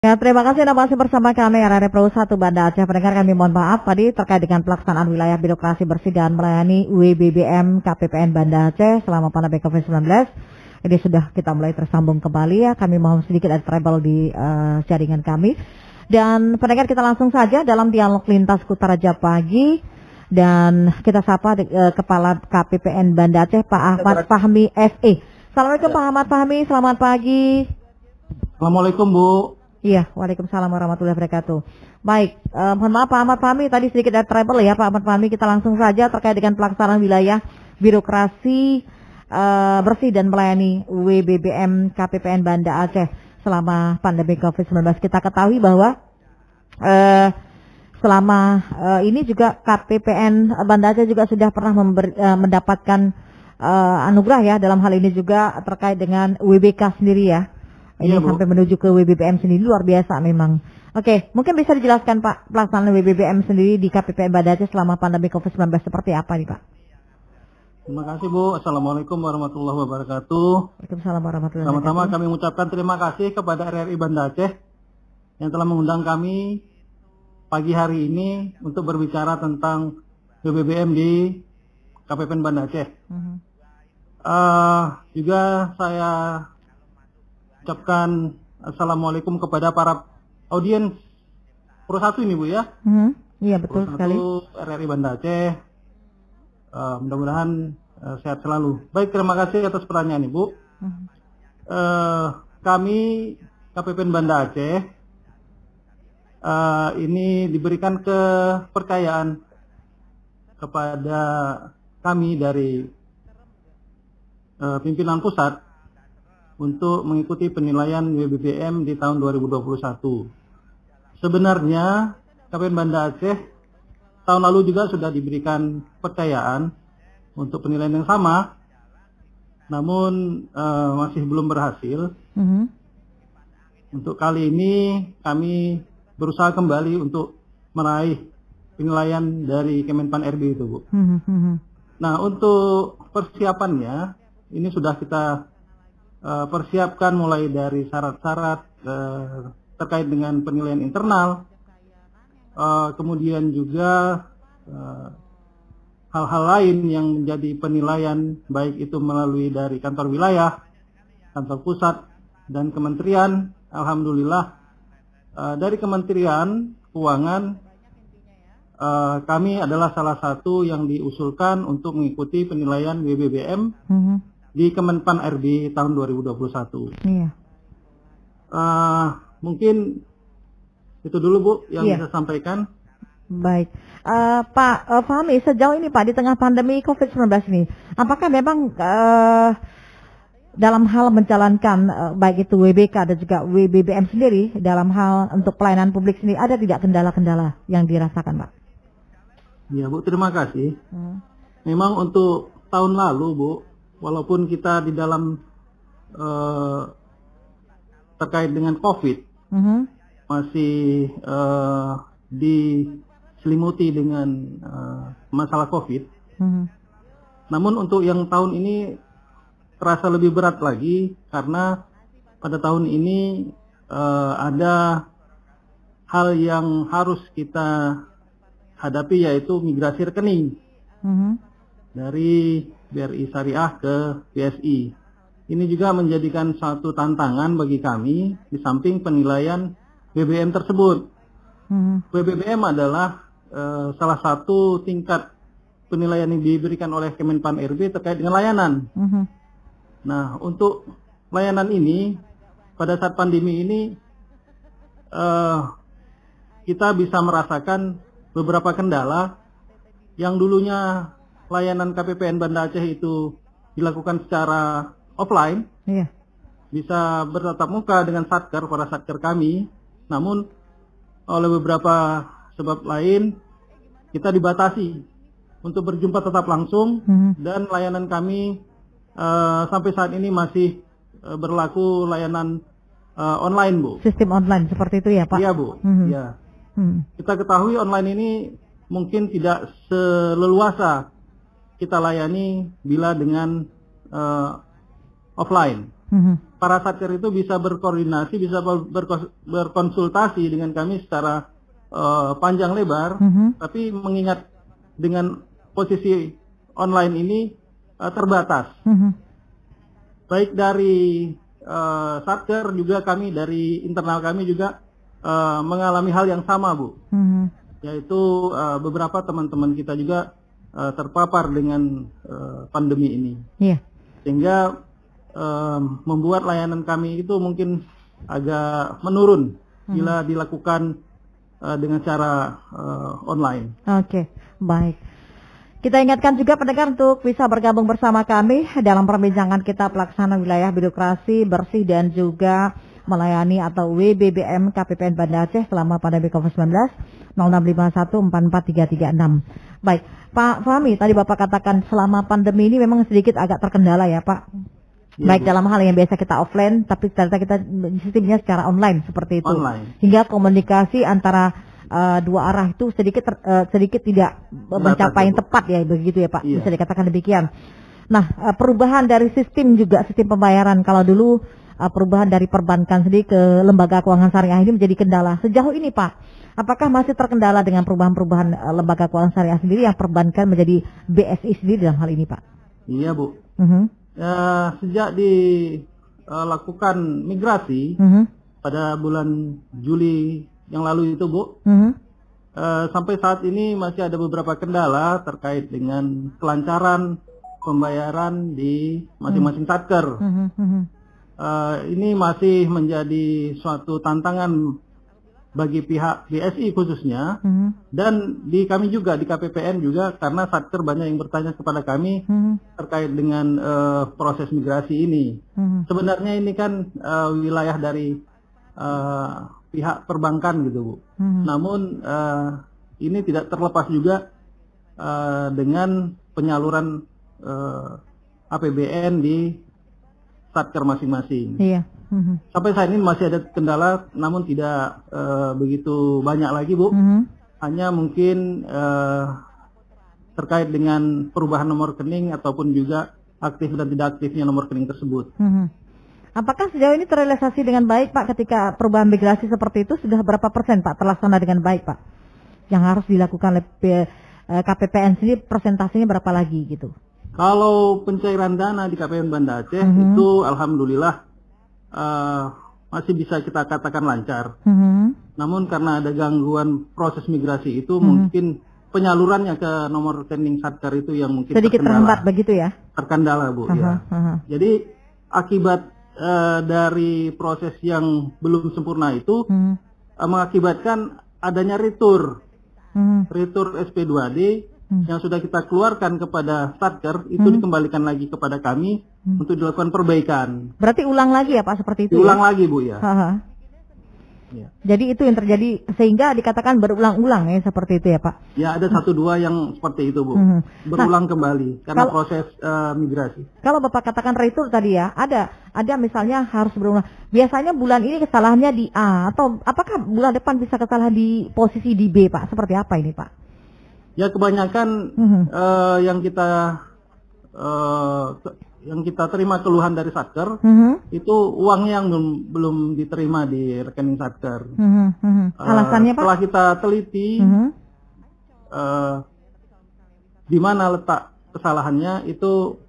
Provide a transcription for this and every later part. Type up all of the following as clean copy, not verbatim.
Ya, terima kasih Anda masih bersama kami RRI Pro 1 Banda Aceh. Pendengar, kami mohon maaf tadi terkait dengan pelaksanaan wilayah birokrasi bersih dan melayani WBBM KPPN Banda Aceh selama pandemi COVID-19. Ini sudah kita mulai tersambung kembali ya. Kami mohon sedikit ada trouble di jaringan kami. Dan pendengar, kita langsung saja dalam dialog lintas Kutaraja pagi. Dan kita sapa Kepala KPPN Banda Aceh, Pak Ahmad Fahmi FE. Assalamualaikum Pak Ahmad Fahmi, selamat pagi. Assalamualaikum Bu. Iya, waalaikumsalam warahmatullahi wabarakatuh. Baik, mohon maaf Pak Ahmad Fahmi, tadi sedikit ada trouble ya Pak Ahmad Fahmi. Kita langsung saja terkait dengan pelaksanaan wilayah birokrasi bersih dan melayani WBBM KPPN Banda Aceh selama pandemi COVID-19. Kita ketahui bahwa selama ini juga KPPN Banda Aceh juga sudah pernah mendapatkan anugerah ya, dalam hal ini juga terkait dengan WBK sendiri ya. Ini sampai menuju ke WBBM sendiri, luar biasa memang. Oke, mungkin bisa dijelaskan Pak, pelaksanaan WBBM sendiri di KPPN Banda Aceh selama pandemi COVID-19 seperti apa nih Pak? Terima kasih Bu. Assalamualaikum warahmatullahi wabarakatuh. Waalaikumsalam warahmatullahi wabarakatuh. Pertama-tama kami mengucapkan terima kasih kepada RRI Banda Aceh yang telah mengundang kami pagi hari ini untuk berbicara tentang WBBM di KPPN Banda Aceh. Juga saya ucapkan assalamualaikum kepada para audiens Pro 1 ini Bu ya. Iya betul sekali. RRI Banda Aceh. Mudah-mudahan sehat selalu. Baik, terima kasih atas pertanyaan Ibu. Kami KPPN Banda Aceh ini diberikan kepercayaan kepada kami dari pimpinan pusat untuk mengikuti penilaian WBBM di tahun 2021. Sebenarnya KPPN Banda Aceh tahun lalu juga sudah diberikan kepercayaan untuk penilaian yang sama, namun masih belum berhasil. Untuk kali ini kami berusaha kembali untuk meraih penilaian dari Kemenpan RB itu Bu. Nah, untuk persiapannya ini sudah kita persiapkan mulai dari syarat-syarat terkait dengan penilaian internal, kemudian juga hal-hal lain yang menjadi penilaian, baik itu melalui dari kantor wilayah, kantor pusat, dan kementerian. Alhamdulillah dari Kementerian Keuangan kami adalah salah satu yang diusulkan untuk mengikuti penilaian WBBM di Kemenpan RB tahun 2021. Iya. Mungkin itu dulu Bu yang bisa sampaikan. Baik, Pak Fahmi, sejauh ini Pak di tengah pandemi COVID-19 ini, apakah memang dalam hal menjalankan baik itu WBK dan juga WBBM sendiri dalam hal untuk pelayanan publik sendiri, ada tidak kendala-kendala yang dirasakan Pak? Ya Bu, terima kasih. Memang untuk tahun lalu Bu, walaupun kita di dalam terkait dengan COVID masih diselimuti dengan masalah COVID, namun untuk yang tahun ini terasa lebih berat lagi karena pada tahun ini ada hal yang harus kita hadapi, yaitu migrasi rekening dari BRI Syariah ke BSI. Ini juga menjadikan suatu tantangan bagi kami di samping penilaian BBM tersebut. BBM adalah salah satu tingkat penilaian yang diberikan oleh Kemenpan RB terkait dengan layanan. Nah, untuk layanan ini pada saat pandemi ini kita bisa merasakan beberapa kendala yang dulunya layanan KPPN Banda Aceh itu dilakukan secara offline, bisa bertatap muka dengan satker, para satker kami, namun oleh beberapa sebab lain kita dibatasi untuk berjumpa tetap langsung, dan layanan kami sampai saat ini masih berlaku layanan online Bu. Sistem online seperti itu ya Pak? Iya Bu, ya. Kita ketahui online ini mungkin tidak seleluasa kita layani bila dengan offline. para satker itu bisa berkoordinasi, bisa berkonsultasi dengan kami secara panjang lebar, tapi mengingat dengan posisi online ini terbatas. Baik dari satker juga kami, dari internal kami juga mengalami hal yang sama, Bu. Yaitu beberapa teman-teman kita juga terpapar dengan pandemi ini. Sehingga membuat layanan kami itu mungkin agak menurun bila dilakukan dengan cara online. Oke, baik. Kita ingatkan juga pendengar untuk bisa bergabung bersama kami dalam perbincangan kita pelaksanaan wilayah birokrasi bersih dan juga melayani atau WBBM KPPN Banda Aceh selama pandemi COVID-19 0651443336. Baik, Pak Fahmi, tadi Bapak katakan selama pandemi ini memang sedikit agak terkendala ya Pak. Ya, baik Bu. Dalam hal yang biasa kita offline, tapi ternyata kita sistemnya secara online seperti itu. Online. Hingga komunikasi antara dua arah itu sedikit tidak mencapai yang tepat ya, begitu ya Pak. Iya. Bisa dikatakan demikian. Nah, perubahan dari sistem juga, sistem pembayaran. Kalau dulu perubahan dari perbankan sendiri ke lembaga keuangan syariah ini menjadi kendala. Sejauh ini Pak, apakah masih terkendala dengan perubahan-perubahan lembaga keuangan syariah sendiri yang perbankan menjadi BSI sendiri dalam hal ini Pak? Iya Bu. Sejak dilakukan migrasi pada bulan Juli yang lalu itu Bu, sampai saat ini masih ada beberapa kendala terkait dengan kelancaran pembayaran di masing-masing satker. Ini masih menjadi suatu tantangan bagi pihak BSI khususnya, dan di kami juga di KPPN juga, karena satker banyak yang bertanya kepada kami terkait dengan proses migrasi ini. Sebenarnya ini kan wilayah dari pihak perbankan gitu Bu. Namun ini tidak terlepas juga dengan penyaluran APBN di satker masing-masing. Iya. Sampai saat ini masih ada kendala, namun tidak begitu banyak lagi Bu. Hanya mungkin terkait dengan perubahan nomor rekening ataupun juga aktif dan tidak aktifnya nomor rekening tersebut. Apakah sejauh ini terrealisasi dengan baik Pak ketika perubahan migrasi seperti itu? Sudah berapa persen Pak terlaksana dengan baik Pak? Yang harus dilakukan oleh KPPN sendiri, persentasenya berapa lagi gitu? Kalau pencairan dana di KPPN Banda Aceh itu alhamdulillah masih bisa kita katakan lancar. Namun karena ada gangguan proses migrasi itu mungkin penyalurannya ke nomor rekening satker itu yang mungkin sedikit terhambat begitu ya? Terkendala Bu. Ya. Jadi akibat dari proses yang belum sempurna itu mengakibatkan adanya retur SP2D yang sudah kita keluarkan kepada satker itu dikembalikan lagi kepada kami untuk dilakukan perbaikan. Berarti ulang lagi ya Pak seperti itu? Ulang lagi Bu ya. Ya. Jadi itu yang terjadi sehingga dikatakan berulang-ulang ya seperti itu ya Pak? Ya ada 1-2 yang seperti itu Bu. Berulang kembali karena proses migrasi. Kalau Bapak katakan retur tadi ya, ada misalnya harus berulang. Biasanya bulan ini kesalahannya di A, atau apakah bulan depan bisa kesalahan di posisi di B Pak? Seperti apa ini Pak? Ya kebanyakan yang kita terima keluhan dari satker itu uangnya yang belum diterima di rekening satker. Alasannya Pak? Setelah kita teliti di mana letak kesalahannya, itu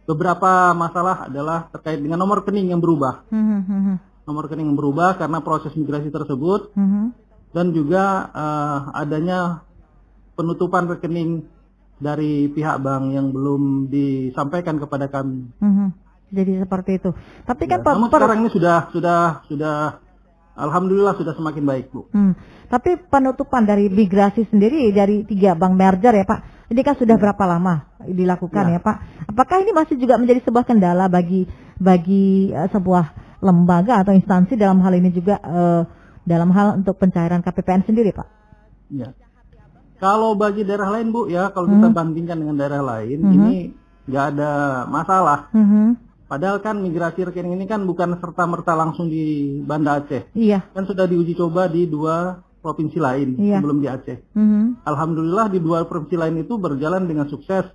beberapa masalah adalah terkait dengan nomor rekening yang berubah. Nomor rekening yang berubah karena proses migrasi tersebut, dan juga adanya penutupan rekening dari pihak bank yang belum disampaikan kepada kami. Jadi seperti itu. Tapi kan namun sekarang ini sudah alhamdulillah sudah semakin baik Bu. Tapi penutupan dari migrasi sendiri dari 3 bank merger ya Pak, ini kan sudah berapa lama dilakukan ya Pak? Apakah ini masih juga menjadi sebuah kendala bagi sebuah lembaga atau instansi dalam hal ini juga dalam hal untuk pencairan KPPN sendiri Pak? Ya. Kalau bagi daerah lain Bu ya, kalau kita bandingkan dengan daerah lain, ini nggak ada masalah. Padahal kan migrasi rekening ini kan bukan serta-merta langsung di Banda Aceh. Iya. Kan sudah diuji coba di 2 provinsi lain sebelum di Aceh. Alhamdulillah di 2 provinsi lain itu berjalan dengan sukses,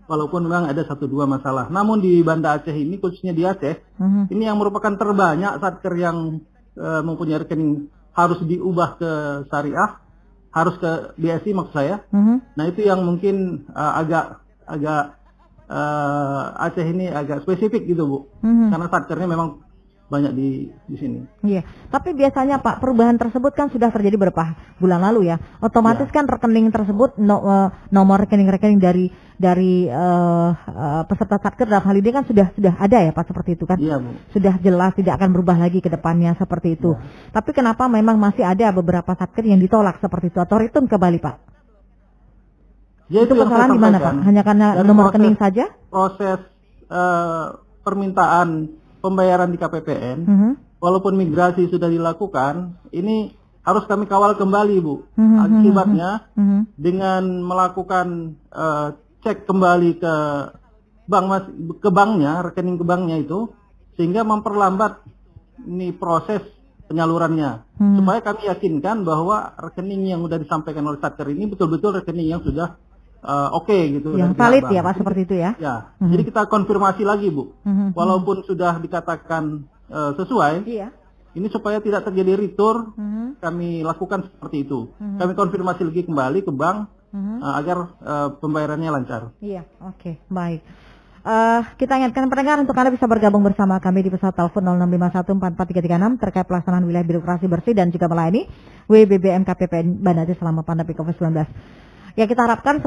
walaupun memang ada 1-2 masalah. Namun di Banda Aceh ini, khususnya di Aceh, ini yang merupakan terbanyak satker yang mempunyai rekening harus diubah ke syariah, harus ke BSI maksud saya. Nah itu yang mungkin agak Aceh ini agak spesifik gitu Bu, karena satkernya memang banyak di sini. Iya, tapi biasanya Pak, perubahan tersebut kan sudah terjadi beberapa bulan lalu ya. Otomatis kan rekening tersebut nomor rekening dari peserta satker dalam hal ini kan sudah ada ya Pak, seperti itu kan? Iya Bu. Sudah jelas tidak akan berubah lagi ke depannya seperti itu. Tapi kenapa memang masih ada beberapa satker yang ditolak seperti itu atau return kembali Pak? Ya, itu kesalahan di mana Pak? Hanya karena nomor rekening saja? Proses permintaan pembayaran di KPPN, walaupun migrasi sudah dilakukan, ini harus kami kawal kembali Bu. Akibatnya dengan melakukan cek kembali ke banknya, rekening ke banknya itu, sehingga memperlambat ini proses penyalurannya. Supaya kami yakinkan bahwa rekening yang sudah disampaikan oleh satker ini betul-betul rekening yang sudah oke gitu. Yang valid ya Pak, seperti itu ya? Ya, jadi kita konfirmasi lagi Bu. Walaupun sudah dikatakan sesuai, ini supaya tidak terjadi retur, kami lakukan seperti itu. Kami konfirmasi lagi kembali ke bank agar pembayarannya lancar. Iya, oke, baik. Kita ingatkan pendengar untuk Anda bisa bergabung bersama kami di pesawat telepon 0651443336 terkait pelaksanaan wilayah birokrasi bersih dan juga melayani WBBM KPPN Banda Aceh selama pandemi COVID-19. Ya, kita harapkan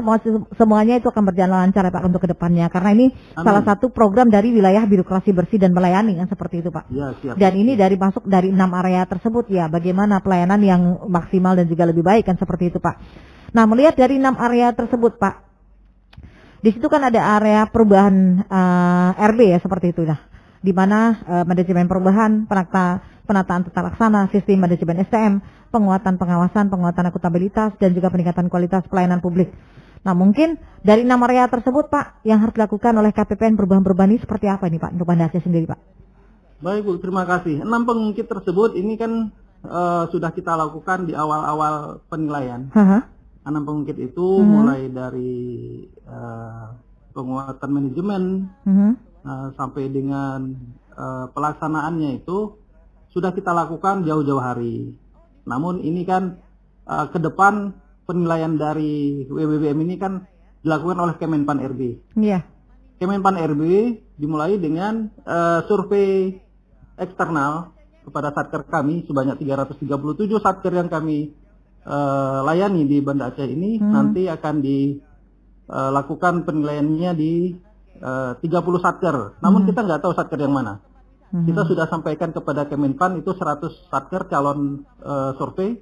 semuanya itu akan berjalan lancar ya Pak untuk kedepannya, karena ini salah satu program dari wilayah birokrasi bersih dan melayani kan seperti itu Pak. Ya, siap. Dan ini masuk dari 6 area tersebut ya, bagaimana pelayanan yang maksimal dan juga lebih baik kan seperti itu Pak. Nah, melihat dari 6 area tersebut Pak, di situ kan ada area perubahan RB ya seperti itu lah, di mana manajemen perubahan, penataan tata laksana, sistem manajemen STM, penguatan pengawasan, penguatan akuntabilitas, dan juga peningkatan kualitas pelayanan publik. Nah, mungkin dari 6 area tersebut Pak, yang harus dilakukan oleh KPPN perubahan-perubahan ini seperti apa ini Pak, untuk Banda Aceh sendiri Pak? Baik Bu, terima kasih. 6 pengungkit tersebut ini kan sudah kita lakukan di awal-awal penilaian. 6 pengungkit itu mulai dari penguatan manajemen sampai dengan pelaksanaannya itu sudah kita lakukan jauh-jauh hari. Namun ini kan ke depan penilaian dari WBBM ini kan dilakukan oleh Kemenpan RB. Iya. Kemenpan RB dimulai dengan survei eksternal kepada satker kami sebanyak 337 satker yang kami layani di Banda Aceh ini nanti akan dilakukan penilaiannya di 30 satker. Namun kita nggak tahu satker yang mana. Kita sudah sampaikan kepada Kemenpan itu 100 satker calon survei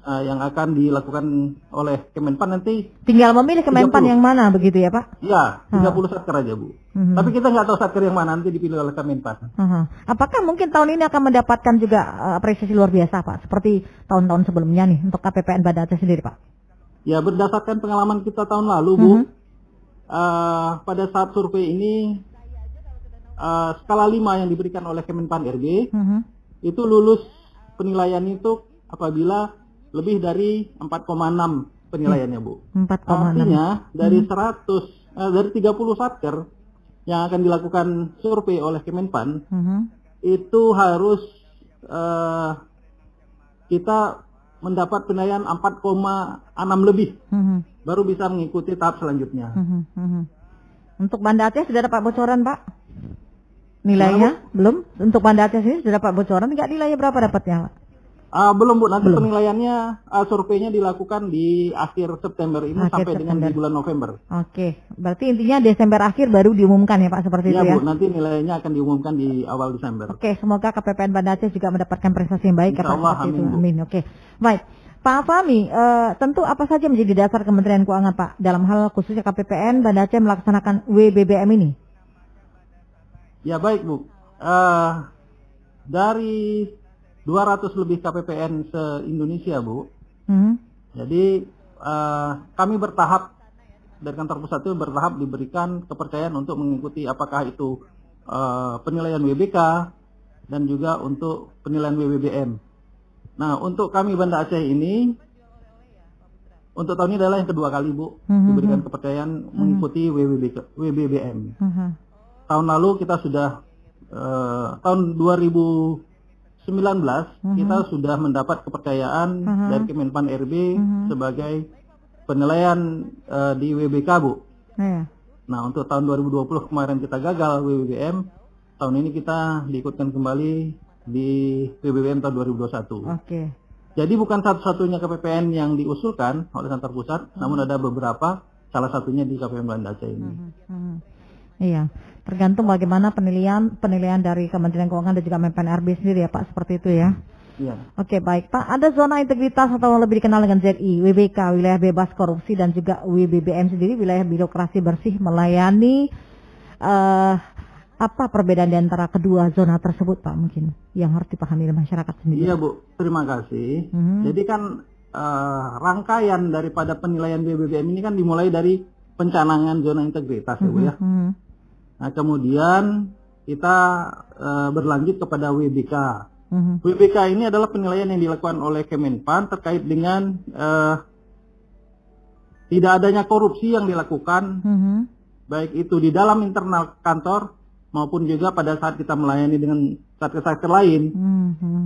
yang akan dilakukan oleh Kemenpan nanti. Tinggal memilih Kemenpan 30. Yang mana begitu ya Pak? Iya, 30 satker aja Bu. Tapi kita nggak tahu satker yang mana nanti dipilih oleh Kemenpan. Apakah mungkin tahun ini akan mendapatkan juga apresiasi luar biasa Pak, seperti tahun-tahun sebelumnya nih untuk KPPN Banda Aceh sendiri Pak? Ya, berdasarkan pengalaman kita tahun lalu Bu, pada saat survei ini skala 5 yang diberikan oleh Kemenpan RB itu lulus penilaian itu apabila lebih dari 4,6 penilaiannya Bu. 4,6. Artinya dari 30 satker yang akan dilakukan survei oleh Kemenpan itu harus kita mendapat penilaian 4,6 lebih baru bisa mengikuti tahap selanjutnya. Untuk Banda Aceh sudah dapat bocoran Pak? Nilainya belum? Untuk Banda Aceh ini sudah dapat bocoran nggak nilainya berapa dapatnya? Belum Bu, nanti penilaiannya surveinya dilakukan di akhir September ini sampai dengan di bulan November. Oke, berarti intinya Desember akhir baru diumumkan ya Pak seperti itu ya? Iya Bu, nanti nilainya akan diumumkan di awal Desember. Oke, semoga KPPN Banda Aceh juga mendapatkan prestasi yang baik. Insyaallah, amin. Amin. Oke, baik. Pak Fahmi, tentu apa saja menjadi dasar Kementerian Keuangan Pak dalam hal khususnya KPPN Banda Aceh melaksanakan WBBM ini? Ya baik Bu, dari 200 lebih KPPN se-Indonesia Bu, jadi kami bertahap dari kantor pusat itu bertahap diberikan kepercayaan untuk mengikuti apakah itu penilaian WBK dan juga untuk penilaian WBBM. Nah, untuk kami Banda Aceh ini, untuk tahun ini adalah yang kedua kali Bu diberikan kepercayaan mengikuti WBBM. Tahun lalu kita sudah tahun 2019 kita sudah mendapat kepercayaan dari Kemenpan RB sebagai penilaian di WBK Bu. Nah, untuk tahun 2020 kemarin kita gagal WBBM, tahun ini kita diikutkan kembali di WBBM tahun 2021. Jadi bukan satu-satunya KPPN yang diusulkan oleh kantor pusat, namun ada beberapa, salah satunya di KPPN Banda Aceh ini. Iya, tergantung bagaimana penilaian dari Kementerian Keuangan dan juga Menpan RB sendiri ya Pak, seperti itu ya. Iya. Oke, baik Pak. Ada zona integritas atau lebih dikenal dengan ZI, WBK, wilayah bebas korupsi, dan juga WBBM sendiri, wilayah birokrasi bersih melayani. Apa perbedaan di antara kedua zona tersebut Pak mungkin yang harus dipahami oleh masyarakat sendiri? Iya Bu, terima kasih. Jadi kan rangkaian daripada penilaian WBBM ini kan dimulai dari pencanangan zona integritas ya Bu ya. Nah, kemudian kita berlanjut kepada WBK. WBK ini adalah penilaian yang dilakukan oleh Kemenpan terkait dengan tidak adanya korupsi yang dilakukan, baik itu di dalam internal kantor maupun juga pada saat kita melayani dengan satker-satker lain.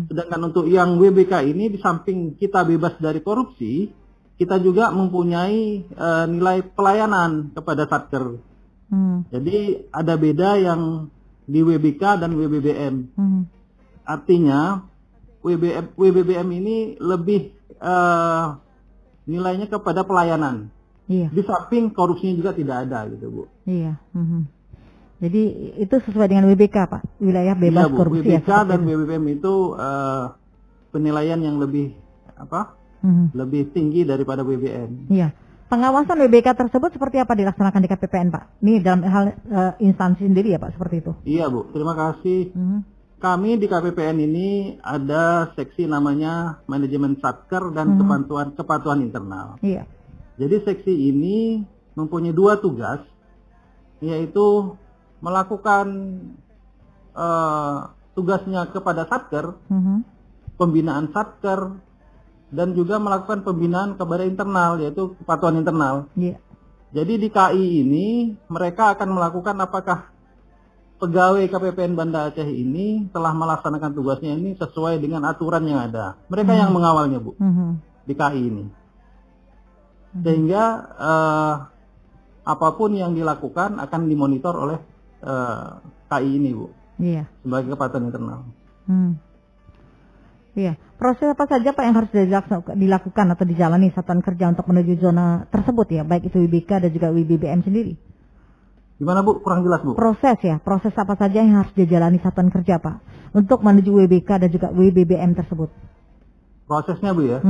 Sedangkan untuk yang WBK ini, di samping kita bebas dari korupsi, kita juga mempunyai nilai pelayanan kepada satker. Jadi ada beda yang di WBK dan WBBM. Artinya WBBM ini lebih nilainya kepada pelayanan. Di samping korupsinya juga tidak ada gitu Bu. Jadi itu sesuai dengan WBK Pak, wilayah bebas korupsi. WBK dan WBBM itu penilaian yang lebih lebih tinggi daripada WBM. Iya. Pengawasan WBK tersebut seperti apa dilaksanakan di KPPN Pak? Ini dalam hal instansi sendiri ya Pak, seperti itu? Iya Bu, terima kasih. Kami di KPPN ini ada seksi namanya manajemen satker dan kepatuhan internal. Iya. Jadi seksi ini mempunyai dua tugas, yaitu melakukan tugasnya kepada satker, pembinaan satker, dan juga melakukan pembinaan kepada internal, yaitu kepatuhan internal. Jadi di KI ini mereka akan melakukan apakah pegawai KPPN Banda Aceh ini telah melaksanakan tugasnya ini sesuai dengan aturan yang ada. Mereka yang mengawalnya Bu, di KI ini. Sehingga apapun yang dilakukan akan dimonitor oleh KI ini Bu, sebagai kepatuhan internal. Iya. Proses apa saja Pak yang harus dilakukan atau dijalani satuan kerja untuk menuju zona tersebut ya, baik itu WBK dan juga WBBM sendiri? Gimana Bu? Kurang jelas Bu. Proses apa saja yang harus dijalani satuan kerja Pak untuk menuju WBK dan juga WBBM tersebut? Prosesnya Bu ya?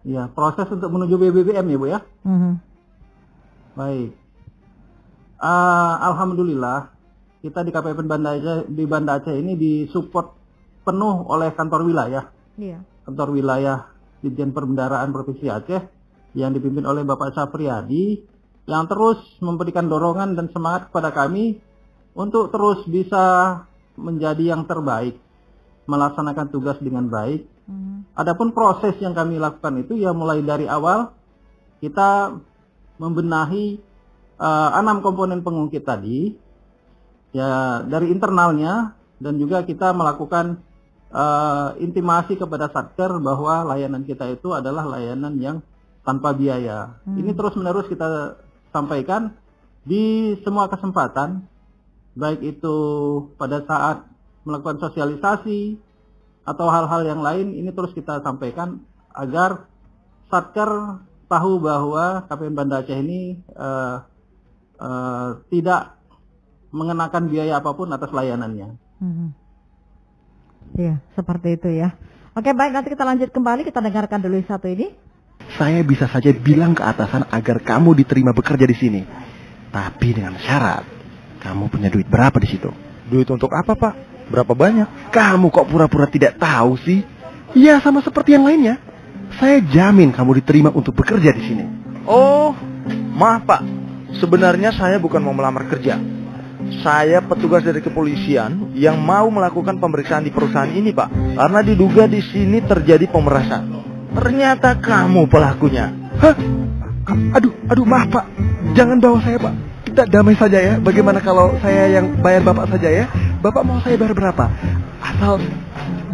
Ya, proses untuk menuju WBBM ya Bu ya? Baik. Alhamdulillah kita di KPPN Banda Aceh ini disupport penuh oleh kantor wilayah. Kantor wilayah Ditjen Perbendaharaan Provinsi Aceh yang dipimpin oleh Bapak Sapriyadi yang terus memberikan dorongan dan semangat kepada kami untuk terus bisa menjadi yang terbaik, melaksanakan tugas dengan baik. Adapun proses yang kami lakukan itu ya mulai dari awal kita membenahi 6 komponen pengungkit tadi, ya dari internalnya, dan juga kita melakukan intimasi kepada satker bahwa layanan kita itu adalah layanan yang tanpa biaya. Ini terus-menerus kita sampaikan di semua kesempatan, baik itu pada saat melakukan sosialisasi atau hal-hal yang lain, ini terus kita sampaikan agar satker tahu bahwa KPPN Banda Aceh ini tidak mengenakan biaya apapun atas layanannya. Iya, seperti itu ya. Oke, baik, nanti kita lanjut kembali, kita dengarkan dulu satu ini. Saya bisa saja bilang ke atasan agar kamu diterima bekerja di sini, tapi dengan syarat kamu punya duit berapa di situ. Duit untuk apa Pak? Berapa banyak? Kamu kok pura-pura tidak tahu sih? Ya sama seperti yang lainnya. Saya jamin kamu diterima untuk bekerja di sini. Oh, maaf Pak. Sebenarnya saya bukan mau melamar kerja. Saya petugas dari kepolisian yang mau melakukan pemeriksaan di perusahaan ini, Pak. Karena diduga di sini terjadi pemerasan. Ternyata kamu pelakunya. Hah? Aduh, maaf Pak. Jangan bawa saya Pak. Kita damai saja ya. Bagaimana kalau saya yang bayar Bapak saja ya? Bapak mau saya bayar berapa? Asal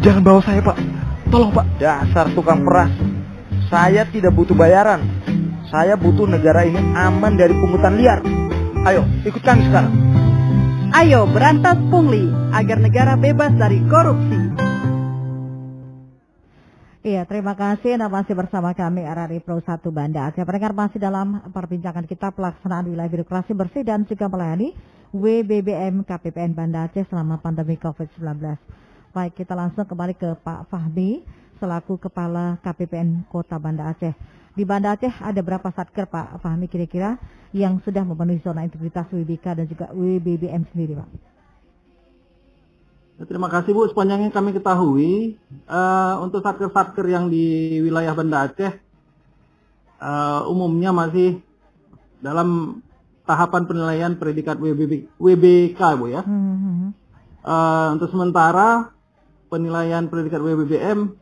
jangan bawa saya Pak. Tolong Pak. Dasar tukang peras. Saya tidak butuh bayaran. Saya butuh negara ini aman dari pungutan liar. Ayo, ikut kami sekarang. Ayo berantas pungli agar negara bebas dari korupsi. Iya, terima kasih. Anda masih bersama kami RRI Pro 1 Banda Aceh. Pendengar, masih dalam perbincangan kita pelaksanaan wilayah birokrasi bersih dan juga melayani WBBM KPPN Banda Aceh selama pandemi COVID-19. Baik, kita langsung kembali ke Pak Fahmi selaku Kepala KPPN Kota Banda Aceh. Di Banda Aceh ada berapa satker Pak Fahmi kira-kira yang sudah memenuhi zona integritas WBK dan juga WBBM sendiri Pak? Terima kasih Bu. Sepanjang yang kami ketahui, untuk satker-satker yang di wilayah Banda Aceh umumnya masih dalam tahapan penilaian predikat WBK Bu ya. Untuk sementara penilaian predikat WBBM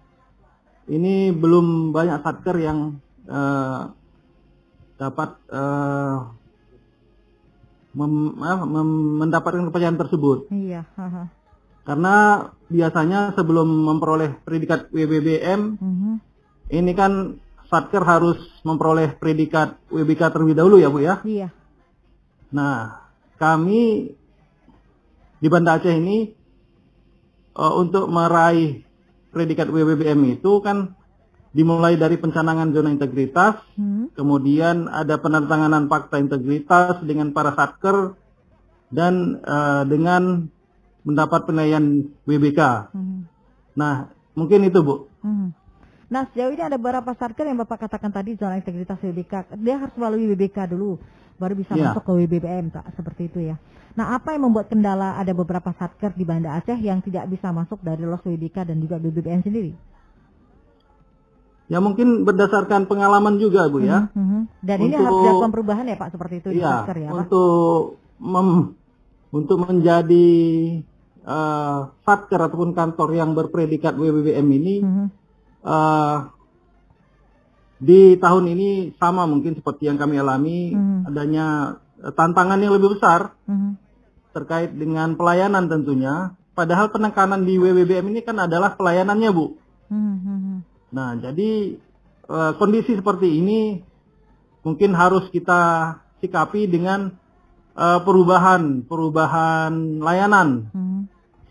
ini belum banyak satker yang dapat mendapatkan kepercayaan tersebut. Iya. Karena biasanya sebelum memperoleh predikat WBBM, ini kan satker harus memperoleh predikat WBK terlebih dahulu ya Bu ya. Iya. Nah, kami di Banda Aceh ini untuk meraih predikat WBBM itu kan dimulai dari pencanangan zona integritas, kemudian ada penandatanganan fakta integritas dengan para satker dan dengan mendapat penilaian WBK. Nah, mungkin itu Bu. Nah, sejauh ini ada beberapa satker yang Bapak katakan tadi zona integritas WBK, dia harus melalui WBK dulu, baru bisa masuk ke WBBM, Kak, seperti itu ya. Nah, apa yang membuat kendala ada beberapa satker di Banda Aceh yang tidak bisa masuk dari lolos WBK dan juga WBBM sendiri? Ya mungkin berdasarkan pengalaman juga Bu ya. Dan ini harus dilakukan perubahan ya Pak, seperti itu di satker ya Pak? Untuk menjadi satker ataupun kantor yang berpredikat WBBM ini di tahun ini sama mungkin seperti yang kami alami, adanya tantangan yang lebih besar terkait dengan pelayanan tentunya. Padahal penekanan di WBBM ini kan adalah pelayanannya Bu. Nah, jadi kondisi seperti ini mungkin harus kita sikapi dengan perubahan layanan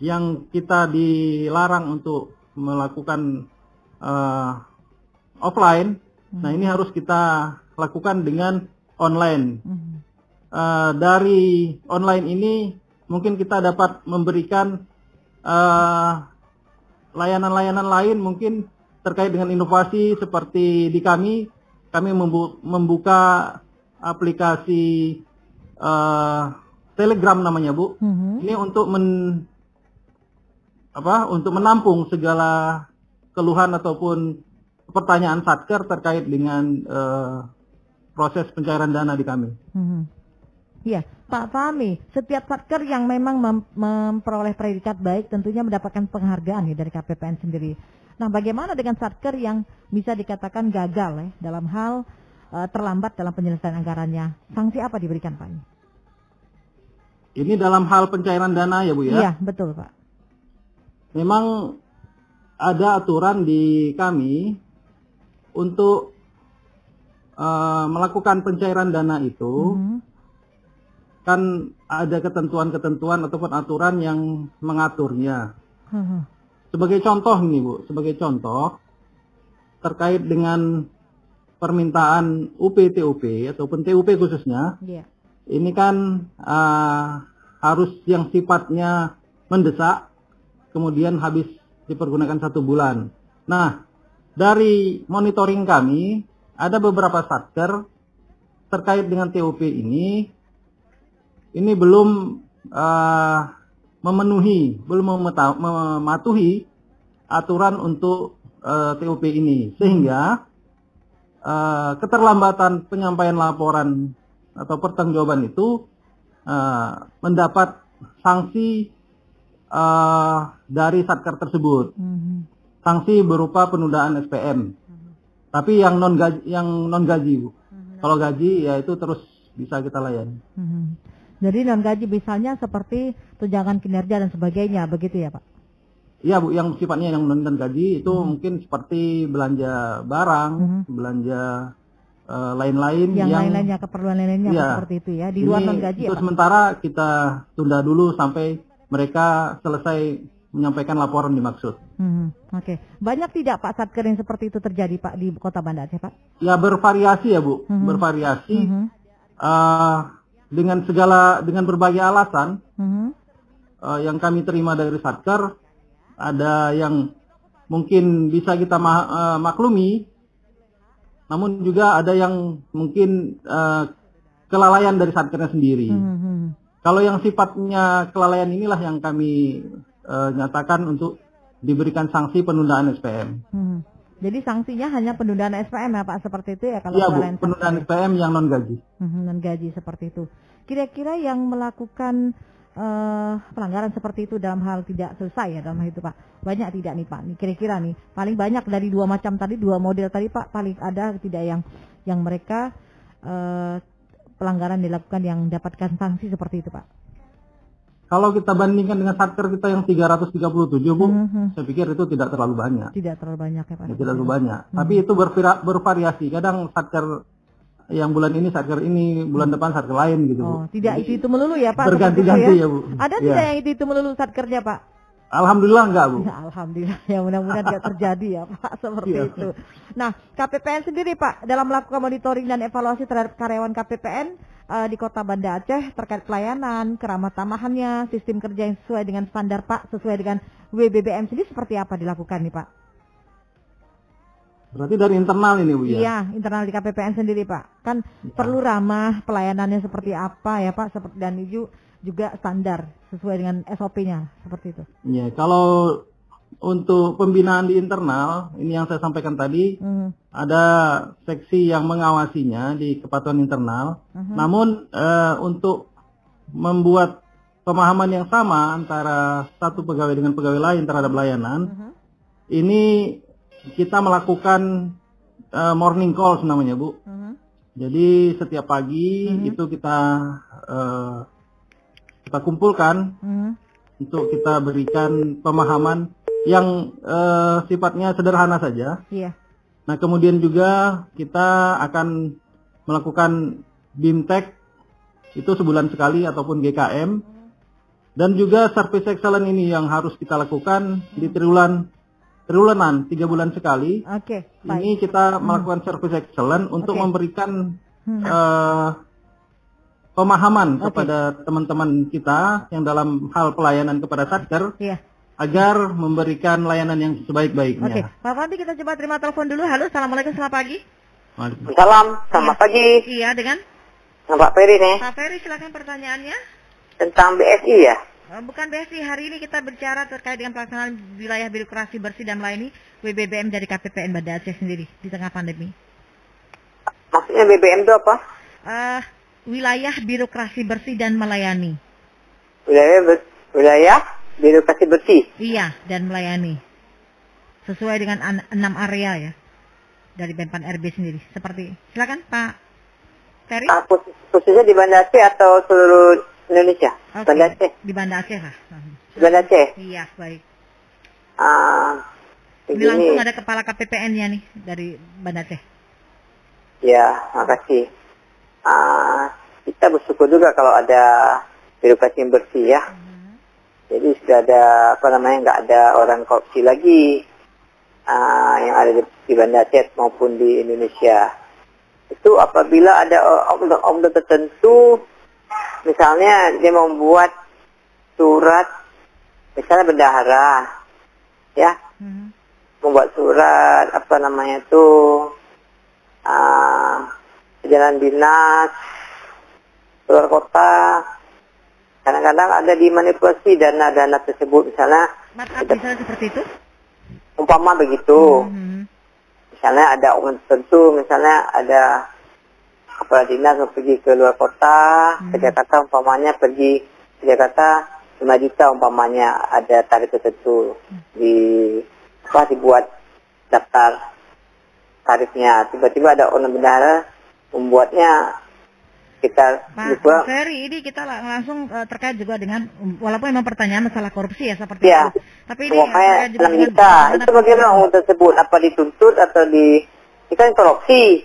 yang kita dilarang untuk melakukan offline. Nah, ini harus kita lakukan dengan online. Dari online ini mungkin kita dapat memberikan layanan-layanan lain mungkin terkait dengan inovasi seperti di kami membuka aplikasi Telegram namanya Bu. Ini untuk untuk menampung segala keluhan ataupun pertanyaan satker terkait dengan proses pencairan dana di kami. Iya, Pak Fahmi, setiap satker yang memang memperoleh predikat baik tentunya mendapatkan penghargaan ya dari KPPN sendiri. Nah, bagaimana dengan satker yang bisa dikatakan gagal ya dalam hal terlambat dalam penyelesaian anggarannya? Sanksi apa diberikan Pak? Ini dalam hal pencairan dana ya Bu ya? Iya, betul Pak. Memang ada aturan di kami untuk melakukan pencairan dana itu. Kan ada ketentuan-ketentuan ataupun aturan yang mengaturnya. Sebagai contoh nih Bu, sebagai contoh terkait dengan permintaan UP-TUP ataupun TUP khususnya, ini kan harus yang sifatnya mendesak, kemudian habis dipergunakan 1 bulan. Nah, dari monitoring kami ada beberapa satker terkait dengan TUP ini belum mematuhi aturan untuk TUP ini, sehingga keterlambatan penyampaian laporan atau pertanggungjawaban itu mendapat sanksi dari Satker tersebut. Sanksi berupa penundaan SPM. Tapi yang non gaji, Bu. Kalau gaji ya itu terus bisa kita layani. Jadi non gaji misalnya seperti tunjangan kinerja dan sebagainya, begitu ya Pak? Iya Bu, yang sifatnya yang non gaji itu mungkin seperti belanja barang, belanja lain-lain yang lain-lainnya, keperluan lain-lainnya ya, seperti itu ya, di luar non gaji. Itu sementara kita tunda dulu sampai mereka selesai menyampaikan laporan dimaksud. Oke. Banyak tidak Pak Satker yang seperti itu terjadi Pak di Kota Banda Aceh Pak? Ya bervariasi ya Bu, bervariasi dengan berbagai alasan yang kami terima dari Satker. Ada yang mungkin bisa kita maklumi, namun juga ada yang mungkin kelalaian dari Satkernya sendiri. Kalau yang sifatnya kelalaian inilah yang kami nyatakan untuk diberikan sanksi penundaan SPM. Jadi sanksinya hanya penundaan SPM ya Pak, seperti itu ya? Kalau iya Bu, penundaan SPM yang non gaji. Non gaji seperti itu. Kira-kira yang melakukan pelanggaran seperti itu dalam hal tidak selesai ya dalam hal itu Pak, banyak tidak nih Pak? Nih kira-kira nih paling banyak dari dua macam tadi, dua model tadi Pak, paling ada tidak yang mereka pelanggaran dilakukan yang dapatkan sanksi seperti itu Pak? Kalau kita bandingkan dengan Satker kita yang 337 Bu, saya pikir itu tidak terlalu banyak. Tidak terlalu banyak ya Pak? Tidak terlalu banyak. Tapi itu bervariasi. Kadang Satker yang bulan ini Satker ini, bulan depan Satker lain gitu Bu. Tidak itu melulu ya Pak? Berganti-ganti ya Bu. Ada tidak yang itu melulu Satkernya Pak? Alhamdulillah enggak Bu. Ya, alhamdulillah ya, mudah-mudahan tidak terjadi ya Pak seperti itu. Nah KPPN sendiri Pak dalam melakukan monitoring dan evaluasi terhadap karyawan KPPN di Kota Banda Aceh terkait pelayanan, keramat tamahannya, sistem kerja yang sesuai dengan standar Pak, sesuai dengan WBBM sendiri seperti apa dilakukan nih Pak? Berarti dari internal ini Bu ya? Iya, internal di KPPN sendiri Pak. Kan perlu ramah, pelayanannya seperti apa ya Pak, dan juga standar sesuai dengan SOP-nya seperti itu. Iya, kalau untuk pembinaan di internal, ini yang saya sampaikan tadi, ada seksi yang mengawasinya di kepatuhan internal. Namun untuk membuat pemahaman yang sama antara satu pegawai dengan pegawai lain terhadap layanan, ini kita melakukan morning calls namanya Bu. Jadi setiap pagi itu kita kumpulkan untuk kita berikan pemahaman yang sifatnya sederhana saja. Iya. Nah kemudian juga kita akan melakukan BIMTEK itu sebulan sekali ataupun GKM, dan juga service excellence ini yang harus kita lakukan di triwulanan 3 bulan sekali. Oke. Ini kita melakukan service excellence untuk memberikan pemahaman kepada teman-teman kita yang dalam hal pelayanan kepada Satker. Iya. Agar memberikan layanan yang sebaik-baiknya. Oke, Pak Fandi kita coba terima telepon dulu. Halo, assalamualaikum, selamat pagi. Salam, selamat pagi. Iya, dengan? Pak Ferry nih. Pak Ferry, silakan pertanyaannya. Tentang BSI ya? Bukan BSI, hari ini kita bicara terkait dengan pelaksanaan wilayah birokrasi bersih dan melayani WBBM dari KPPN Banda Aceh sendiri di tengah pandemi. Maksudnya BBM itu apa? Wilayah birokrasi bersih dan melayani. Wilayah birokrasi bersih. Iya, dan melayani. Sesuai dengan 6 area ya. Dari Benpan RB sendiri. Seperti, silakan Pak Ferry. Khususnya di Banda Aceh atau seluruh Indonesia? Okay. Banda Aceh. Di Banda Aceh lah. Di Banda Aceh? Iya, baik. Ini langsung ada kepala KPPN-nya nih dari Banda Aceh. Ya, makasih. Kita bersyukur juga kalau ada birokrasi yang bersih ya. Jadi sudah ada nggak ada orang korupsi lagi yang ada di Banda Aceh maupun di Indonesia. Itu apabila ada oknum tertentu, misalnya dia membuat surat, misalnya bendahara, ya, membuat surat perjalanan dinas keluar kota. Kadang-kadang ada dimanipulasi dana-dana tersebut, misalnya seperti itu? Umpama begitu. Misalnya ada oknum tertentu, misalnya ada kepala dinas mau pergi ke luar kota, ke Jakarta umpamanya pergi ke Jakarta 5 juta umpamanya ada tarif tertentu dibuat daftar tarifnya. Tiba-tiba ada orang bendahara membuatnya kita Pak Ferry, ini kita langsung terkait juga dengan walaupun memang pertanyaan masalah korupsi ya seperti ya, itu. Tapi ini makanya 6 juta itu bagaimana orang tersebut, apa dituntut atau ini kan korupsi.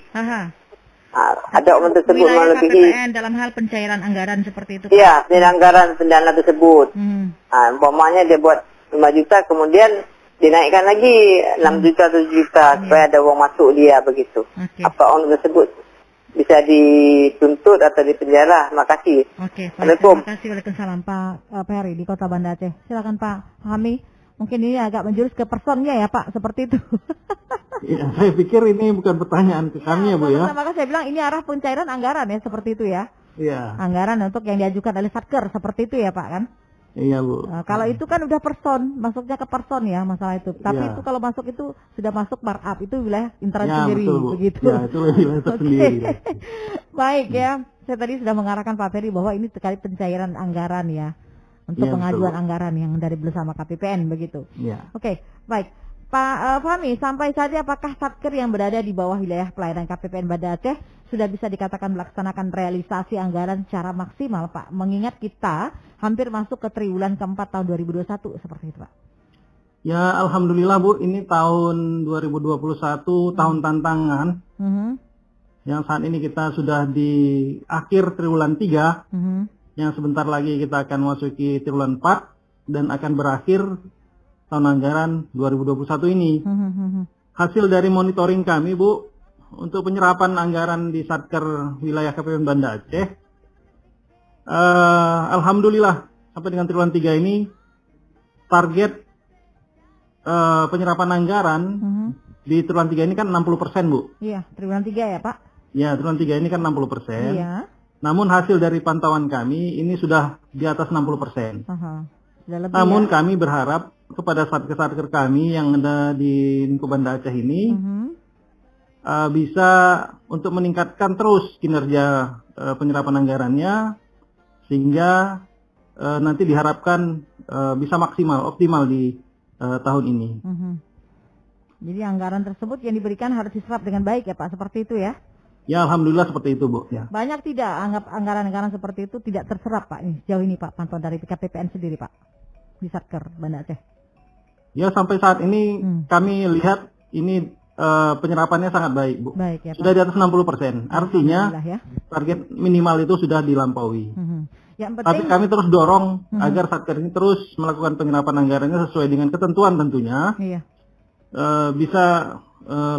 Ada orang tersebut melebihi KPPN dalam hal pencairan anggaran seperti itu. Iya, pencairan anggaran pendana tersebut. Umpamanya dia buat 5 juta kemudian dinaikkan lagi 6 juta 7 juta supaya ada uang masuk dia begitu. Apa orang tersebut bisa dituntut atau dipenjara? Makasih. Oke, Assalamualaikum. Terima kasih. Waalaikumsalam Pak Ferry di Kota Banda Aceh. Silakan Pak Hami. Mungkin ini agak menjurus ke personnya ya Pak, seperti itu. Ya, saya pikir ini bukan pertanyaan ke kami ya Bu ya. Maka saya bilang ini arah pencairan anggaran ya, seperti itu ya. Iya. Anggaran untuk yang diajukan oleh Satker, seperti itu ya Pak kan? Iya Bu. Nah, kalau itu kan udah person, masuknya ke person ya masalah itu. Tapi itu kalau masuk itu sudah masuk markup, itu wilayah intern sendiri, betul, begitu. Ya, itu wilayah tersendiri. Baik ya, saya tadi sudah mengarahkan Pak Ferry bahwa ini terkait pencairan anggaran ya. Untuk pengajuan anggaran yang dari bersama KPPN begitu. Ya. Oke, baik. Pak Fahmi, sampai saja apakah Satker yang berada di bawah wilayah pelayanan KPPN Banda Aceh sudah bisa dikatakan melaksanakan realisasi anggaran secara maksimal Pak? Mengingat kita hampir masuk ke triwulan keempat tahun 2021 seperti itu Pak. Ya Alhamdulillah Bu, ini tahun 2021 tahun tantangan. Yang saat ini kita sudah di akhir triwulan 3. Yang sebentar lagi kita akan memasuki triwulan 4 dan akan berakhir tahun anggaran 2021 ini. Hasil dari monitoring kami Bu, untuk penyerapan anggaran di Satker wilayah KPPN Banda Aceh, Alhamdulillah sampai dengan triwulan 3 ini target penyerapan anggaran di triwulan 3 ini kan 60% Bu. Iya, triwulan 3 ya Pak? Ya, triwulan 3 ini kan 60%. Iya. Namun hasil dari pantauan kami ini sudah di atas 60%. Namun kami berharap kepada satker-satker kami yang ada di lingkup Banda Aceh ini bisa untuk meningkatkan terus kinerja penyerapan anggarannya sehingga nanti diharapkan bisa optimal di tahun ini. Jadi anggaran tersebut yang diberikan harus diserap dengan baik ya Pak, seperti itu ya? Ya Alhamdulillah seperti itu Bu. Ya. Banyak tidak anggap anggaran-anggaran seperti itu tidak terserap Pak sejauh ini Pak, pantauan dari KPPN sendiri Pak di Satker Banda Aceh? Ya sampai saat ini kami lihat ini penyerapannya sangat baik Bu. Baik ya Pak. Sudah di atas 60%. Artinya ya. Target minimal itu sudah dilampaui. Tapi kami terus dorong agar Satker ini terus melakukan penyerapan anggarannya sesuai dengan ketentuan tentunya. Iya. Bisa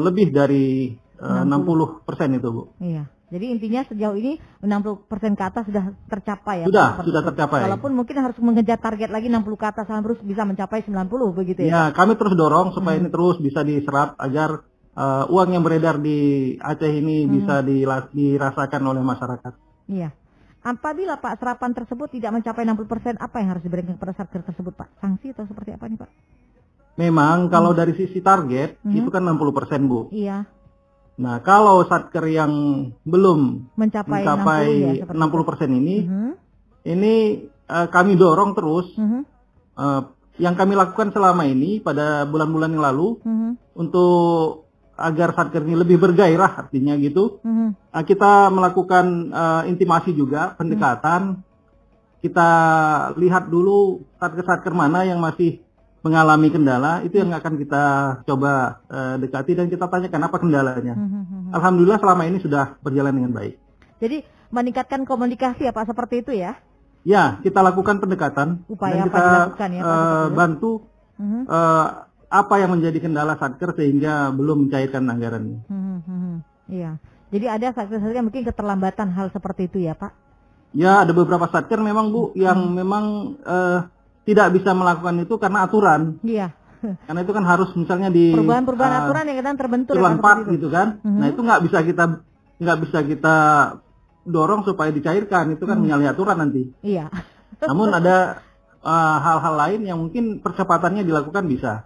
lebih dari 60% itu Bu. Iya. Jadi intinya sejauh ini 60% ke atas sudah tercapai ya. Sudah tercapai. Walaupun mungkin harus mengejar target lagi 60 ke atas harus bisa mencapai 90 begitu ya. Ya, kami terus dorong supaya ini terus bisa diserap agar uang yang beredar di Aceh ini bisa dirasakan oleh masyarakat. Iya. Apabila Pak serapan tersebut tidak mencapai 60%, apa yang harus diberikan kepada satker tersebut Pak? Sanksi atau seperti apa nih Pak? Memang kalau dari sisi target itu kan 60% Bu. Iya. Nah, kalau satker yang belum mencapai 60% ini, ini kami dorong terus. Yang kami lakukan selama ini pada bulan-bulan yang lalu untuk agar satker ini lebih bergairah, artinya gitu. Kita melakukan intimasi juga, pendekatan. Kita lihat dulu satker-satker mana yang masih mengalami kendala, itu yang akan kita coba dekati dan kita tanyakan apa kendalanya. Alhamdulillah selama ini sudah berjalan dengan baik. Jadi meningkatkan komunikasi ya Pak, seperti itu ya? Ya, kita lakukan pendekatan. Upaya dan kita ya, Pak, bantu apa yang menjadi kendala satker sehingga belum mencairkan anggarannya. Iya. Jadi ada satker yang mungkin keterlambatan hal seperti itu ya Pak? Ya, ada beberapa satker memang Bu yang memang tidak bisa melakukan itu karena aturan. Iya. Karena itu kan harus misalnya di perubahan aturan yang kadang terbentur triwulan 4 gitu kan. Nah, itu nggak bisa kita dorong supaya dicairkan, itu kan menyalahi aturan nanti. Iya. Namun ada hal-hal lain yang mungkin percepatannya dilakukan bisa.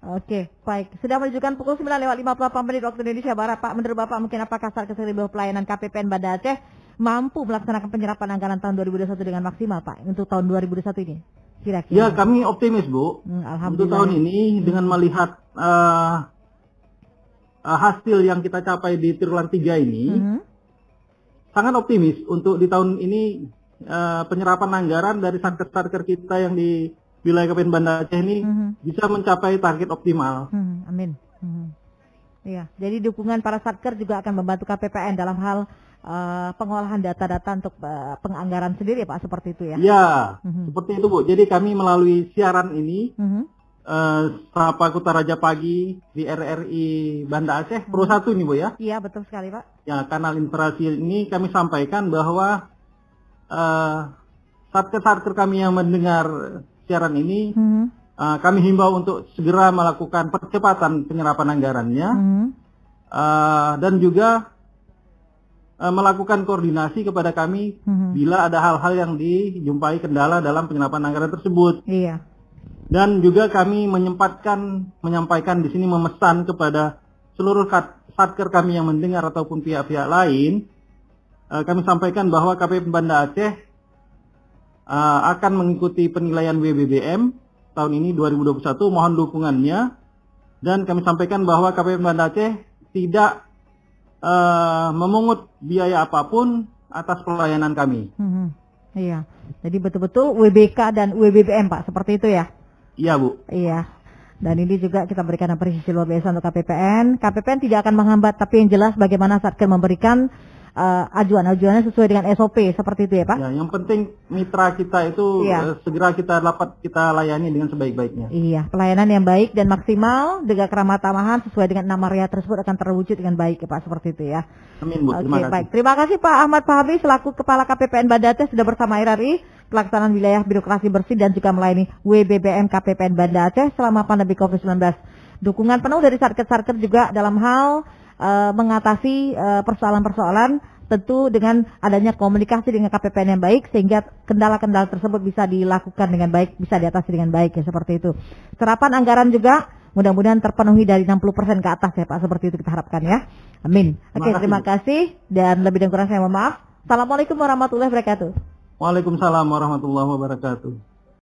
Oke, baik. Sudah menunjukkan pukul 9:58 waktu Indonesia Barat, Pak. Menurut Bapak, mungkin apakah Satker pelayanan KPPN Banda Aceh mampu melaksanakan penyerapan anggaran tahun 2021 dengan maksimal, Pak, untuk tahun 2021 ini? Kira-kira. Ya, kami optimis, Bu. Untuk tahun ini dengan melihat hasil yang kita capai di triwulan 3 ini, sangat optimis untuk di tahun ini penyerapan anggaran dari satker-satker kita yang di wilayah KPPN Banda Aceh ini bisa mencapai target optimal. Amin. Iya, jadi dukungan para satker juga akan membantu KPPN dalam hal pengolahan data-data untuk penganggaran sendiri ya Pak, seperti itu ya? Ya, seperti itu Bu. Jadi kami melalui siaran ini, Sapa Kuta Raja Pagi di RRI Banda Aceh, Pro 1 ini Bu ya? Iya, betul sekali Pak. Ya, kanal interaksi ini kami sampaikan bahwa satker-satker kami yang mendengar siaran ini, kami himbau untuk segera melakukan percepatan penyerapan anggarannya, dan juga melakukan koordinasi kepada kami bila ada hal-hal yang dijumpai kendala dalam penyerapan anggaran tersebut. Iya. Dan juga kami menyampaikan di sini memesan kepada seluruh satker kami yang mendengar ataupun pihak-pihak lain, kami sampaikan bahwa KPPN Banda Aceh akan mengikuti penilaian WBBM tahun ini 2021, mohon dukungannya. Dan kami sampaikan bahwa KPPN Banda Aceh tidak memungut biaya apapun atas pelayanan kami. Iya, jadi betul-betul WBK dan WBBM Pak, seperti itu ya? Iya Bu. Iya, dan ini juga kita berikan apresiasi luar biasa untuk KPPN. KPPN tidak akan menghambat, tapi yang jelas bagaimana Satker memberikan ajuan-ajuannya sesuai dengan SOP, seperti itu ya Pak? Ya, yang penting mitra kita itu segera kita layani dengan sebaik-baiknya. Iya, pelayanan yang baik dan maksimal dengan keramah tamahan sesuai dengan nama ria tersebut akan terwujud dengan baik ya Pak, seperti itu ya. Amin Bu, terima kasih. Baik. Terima kasih Pak Ahmad Fahmi selaku Kepala KPPN Banda Aceh sudah bersama RRI pelaksanaan wilayah birokrasi bersih dan juga melayani WBBM KPPN Banda Aceh selama pandemi COVID-19. Dukungan penuh dari satker-satker juga dalam hal mengatasi persoalan-persoalan, tentu dengan adanya komunikasi dengan KPPN yang baik sehingga kendala-kendala tersebut bisa dilakukan dengan baik, bisa diatasi dengan baik ya, seperti itu. Serapan anggaran juga mudah-mudahan terpenuhi dari 60% ke atas ya Pak, seperti itu kita harapkan ya. Amin. Oke, terima kasih dan lebih dan kurang saya mohon maaf. Assalamualaikum warahmatullahi wabarakatuh. Waalaikumsalam warahmatullahi wabarakatuh.